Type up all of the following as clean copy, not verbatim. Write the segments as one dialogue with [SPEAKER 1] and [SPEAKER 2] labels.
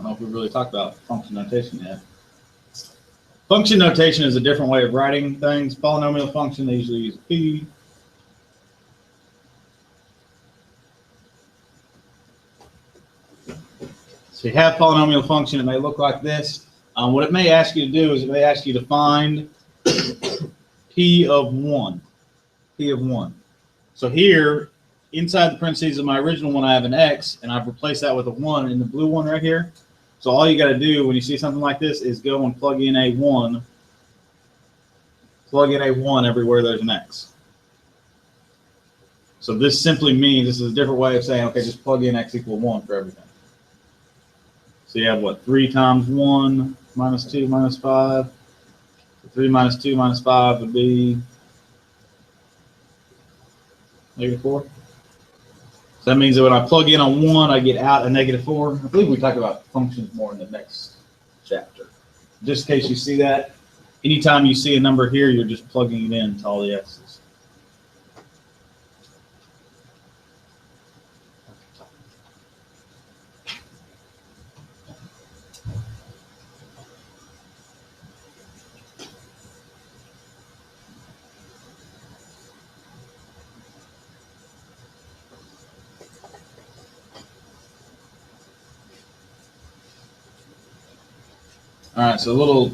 [SPEAKER 1] don't know if we really talked about function notation yet. Function notation is a different way of writing things. Polynomial function, they usually use p. So you have polynomial function, it may look like this. What it may ask you to do is it may ask you to find p of 1. P of 1. So here, inside the parentheses of my original one, I have an x, and I've replaced that with a 1 in the blue one right here. So all you got to do when you see something like this is go and plug in a 1. Plug in a 1 everywhere there's an x. So this simply means, this is a different way of saying, okay, just plug in x equal 1 for everything. So you have what, 3 times 1 minus 2 minus 5. So 3 minus 2 minus 5 would be -4. So that means that when I plug in a 1, I get out a -4. I believe we talk about functions more in the next chapter. Just in case you see that, anytime you see a number here, you're just plugging it in to all the x's. All right, so a little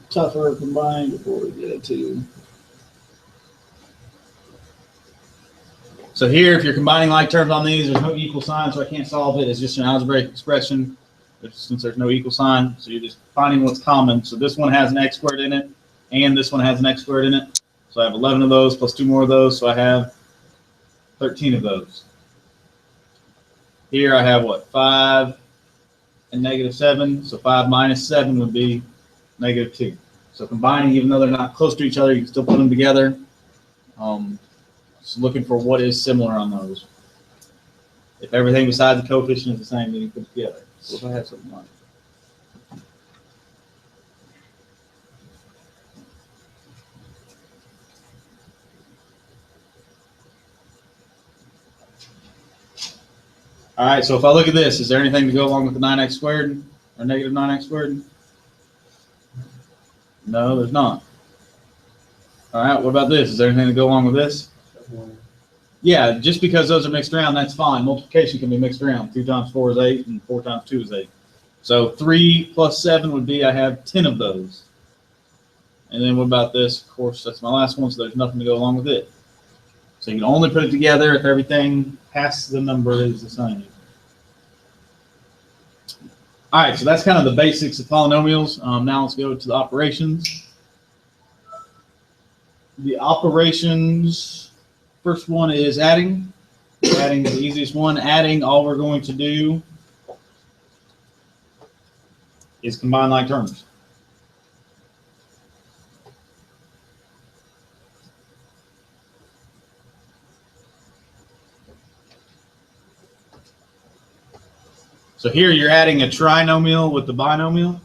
[SPEAKER 1] tougher combined before we get to. So here, if you're combining like terms on these, there's no equal sign, so I can't solve it. It's just an algebraic expression since there's no equal sign. So you're just finding what's common. So this one has an x squared in it, and this one has an x squared in it. So I have 11 of those plus 2 more of those, so I have 13 of those. Here I have what, 5 and -7. So 5 minus 7 would be -2. So combining, even though they're not close to each other, you can still put them together. Just looking for what is similar on those. If everything besides the coefficient is the same, then you put it together. So if I have something like all right, so if I look at this, is there anything to go along with the 9x squared or negative 9x squared? No, there's not. All right, what about this? Is there anything to go along with this? Yeah, just because those are mixed around, that's fine. Multiplication can be mixed around. 2 times 4 is 8, and 4 times 2 is 8. So 3 plus 7 would be, I have 10 of those. And then what about this? Of course, that's my last one, so there's nothing to go along with it. So you can only put it together if everything past the number is the same. All right, so that's kind of the basics of polynomials. Now let's go to the operations. The operations, first one is adding. Adding is the easiest one. Adding, all we're going to do is combine like terms. So here you're adding a trinomial with the binomial,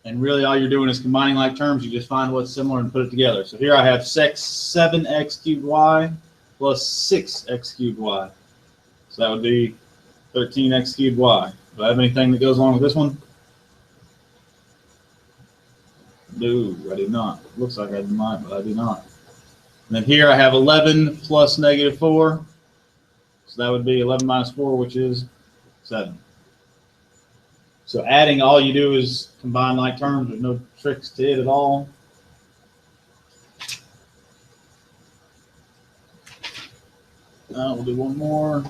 [SPEAKER 1] and really all you're doing is combining like terms. You just find what's similar and put it together. So here I have 7x cubed y plus 6x cubed y. So that would be 13x cubed y. Do I have anything that goes along with this one? No, I do not. It looks like I might, but I do not. And then here I have 11 plus -4. So that would be 11 minus 4, which is 7. So adding, all you do is combine like terms. There's no tricks to it at all. We'll do one more.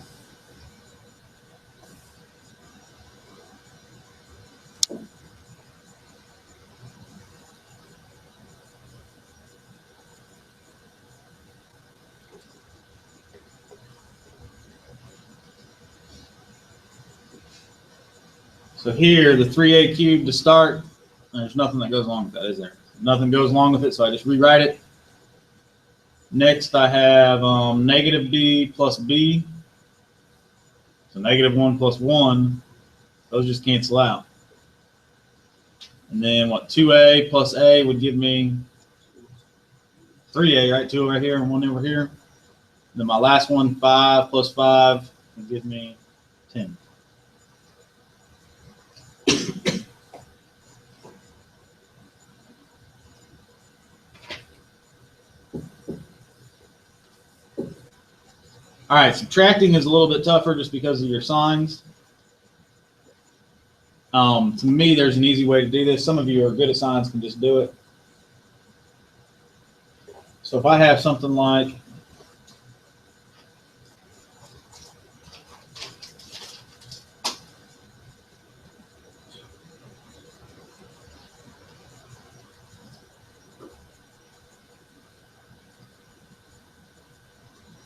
[SPEAKER 1] So here, the 3a cubed to start, there's nothing that goes along with that, is there? Nothing goes along with it, so I just rewrite it. Next, I have negative b plus b. So -1 plus 1, those just cancel out. And then what, 2a plus a would give me 3a, right? 2 right here and 1 over here. And then my last one, 5 plus 5, would give me 10. All right, subtracting is a little bit tougher just because of your signs. To me, there's an easy way to do this. Some of you are good at signs, can just do it. So if I have something like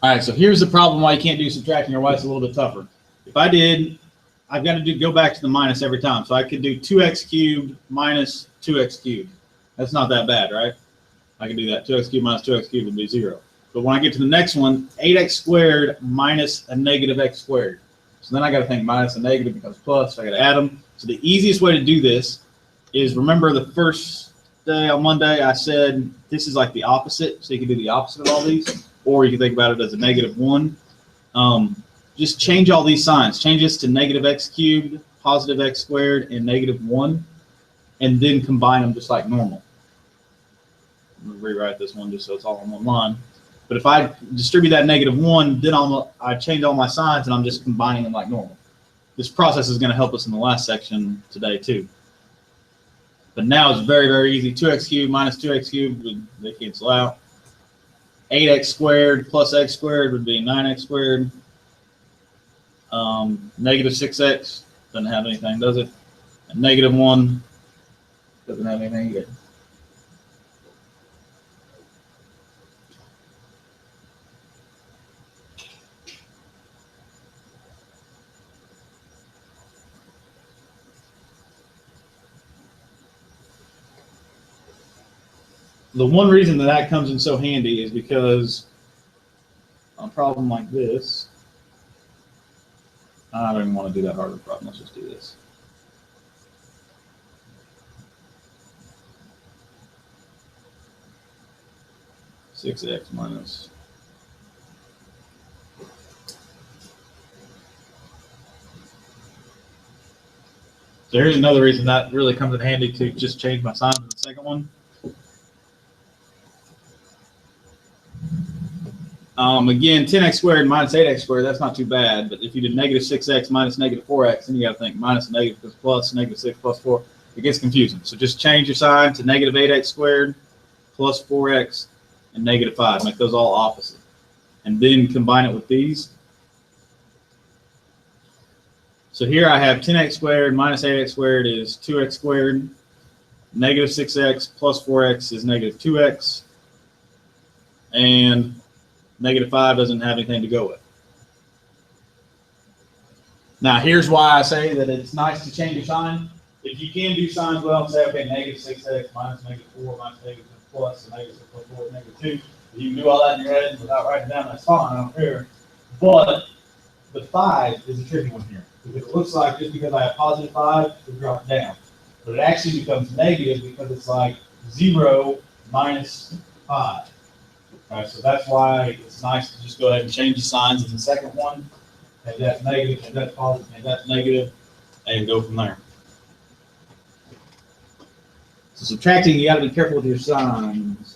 [SPEAKER 1] all right, so here's the problem why you can't do subtracting or why it's a little bit tougher. If I did, I've got to go back to the minus every time. So I could do 2x cubed minus 2x cubed. That's not that bad, right? I can do that. 2x cubed minus 2x cubed would be 0. But when I get to the next one, 8x squared minus a negative x squared. So then I got to think minus a negative becomes plus. So I got to add them. So the easiest way to do this is, remember the first day on Monday I said this is like the opposite. So you can do the opposite of all these. Or you can think about it as a -1. Just change all these signs. Change this to negative x cubed, positive x squared, and -1, and then combine them just like normal. I'm going to rewrite this one just so it's all in one line. But if I distribute that -1, then I change all my signs and I'm just combining them like normal. This process is going to help us in the last section today too. But now it's very, very easy. 2x cubed minus 2x cubed, they cancel out. 8x squared plus x squared would be 9x squared. Negative 6x doesn't have anything, does it? And -1 doesn't have anything either. The one reason that comes in so handy is because on a problem like this, I don't even want to do that harder problem. Let's just do this. (6x minus). So here's another reason that really comes in handy to just change my sign to the second one. Again, 10x squared minus 8x squared, that's not too bad. But if you did negative 6x minus negative 4x, then you got to think minus a negative plus plus, negative 6 plus 4. It gets confusing. So just change your sign to negative 8x squared plus 4x and negative 5. Make those all opposite. And then combine it with these. So here I have 10x squared minus 8x squared is 2x squared. Negative 6x plus 4x is negative 2x. And negative 5 doesn't have anything to go with. Now, here's why I say that it's nice to change your sign. If you can do signs well, say, okay, negative 6x minus negative 4 minus negative plus, and negative 6 plus 4 is negative 2. You can do all that in your head without writing it down. That's fine. I don't care. But the 5 is a tricky one here, because it looks like just because I have positive 5, it drops down. But it actually becomes negative because it's like 0 minus 5. All right, so that's why it's nice to just go ahead and change the signs in the second one. And that's negative, and that's positive, and that's negative, and go from there. So subtracting, you got to be careful with your signs.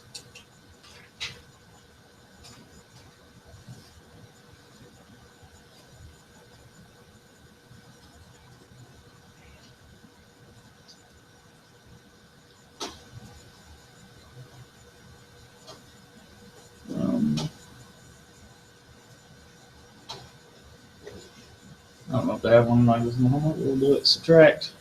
[SPEAKER 1] I don't know if they have one like this in the homework. We'll do it. Subtract.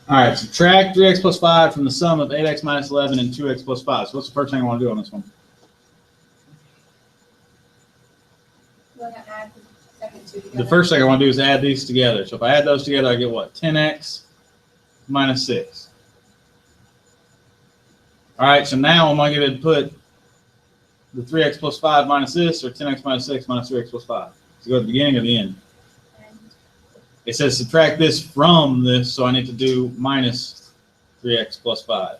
[SPEAKER 1] All right, subtract 3x plus 5 from the sum of 8x minus 11 and 2x plus 5. So what's the first thing I want to do on this one?
[SPEAKER 2] Add the second two together.
[SPEAKER 1] The first thing I want to do is add these together. So if I add those together, I get what? 10x minus 6. All right, so now am I going to put the 3x plus 5 minus this, or 10x minus 6 minus 3x plus 5? So go at the beginning or the end? It says subtract this from this, so I need to do minus 3x plus 5.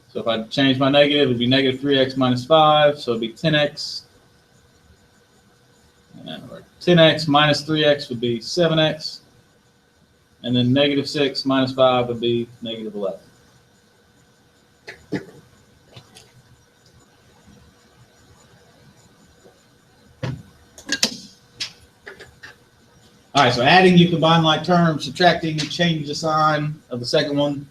[SPEAKER 1] So if I change my negative, it'd be negative 3x minus 5, so it'd be 10x. And 10x minus 3x would be 7x. And then negative 6 minus 5 would be negative 11. All right, so adding, you combine like terms. Subtracting, you change the sign of the second one.